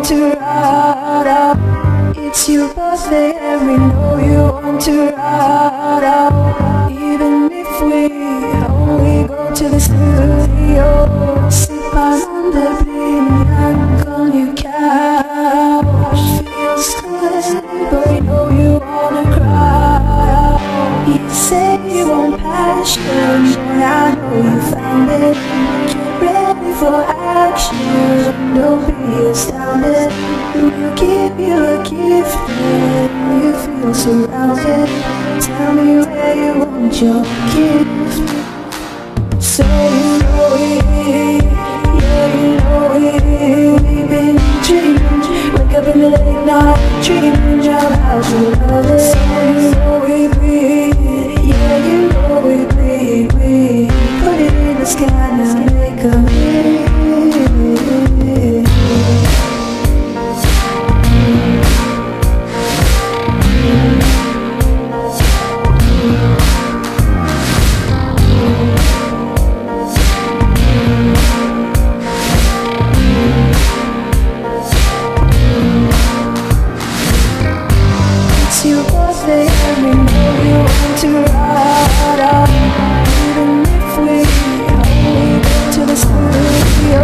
want to ride out. It's your birthday and we know you want to ride out. Even if we only go to the studio, sit on the picnic on your couch. Feels good, but we know you wanna cry out. You say you want passion, but I know you found it. Get ready for action, don't be astounded. We'll give you a gift and you feel surrounded. Tell me where you want your gift. So you know it, yeah you know it. We've been dreaming, wake up in the late night dreaming about your love. So you know it, yeah you know it. Put it in the sky now, make a wish. Your birthday and we know you want to ride out. Even if we only go to the studio,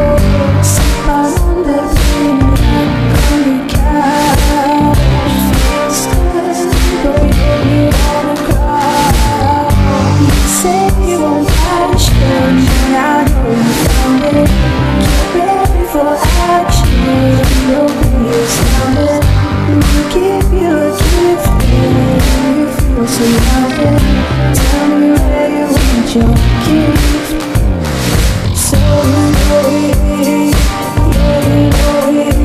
sit on the picnic on your couch. Feels good, but we know you wanna cry. You say you want passion, and I know you found it. Get ready for action, don't be astounded. We'll give you a gift. You feel surrounded. Tell me where you want your gift. So you know it, yeah you know it.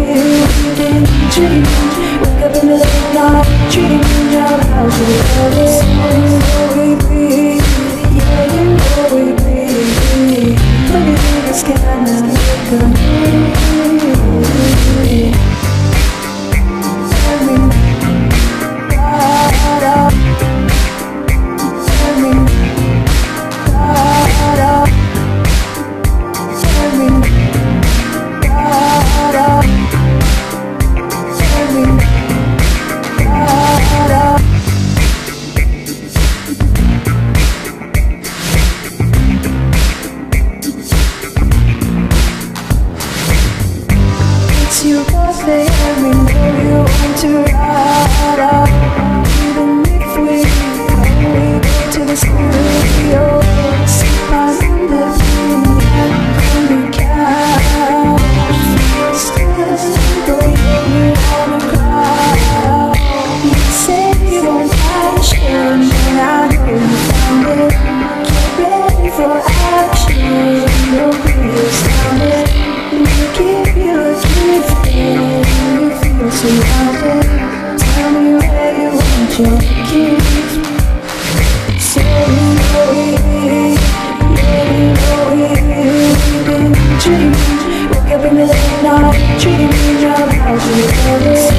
We've been dreaming, wake up in the late night dreaming about your love. So you know it, yeah you know it. Put it in the sky now, make a wish. It's your birthday and we know you want to ride out. Even if we only go to the studio, sit on the picnic on your couch. Feels good, but we know you wanna cry. You say you want passion, and I know you found it. Get ready for action, don't be astounded. We'll give you a gift and you feel surrounded. Tell me where you want your gift. So you know it, yeah you know it. We've been dreaming, wake up in the late night dreaming about your love.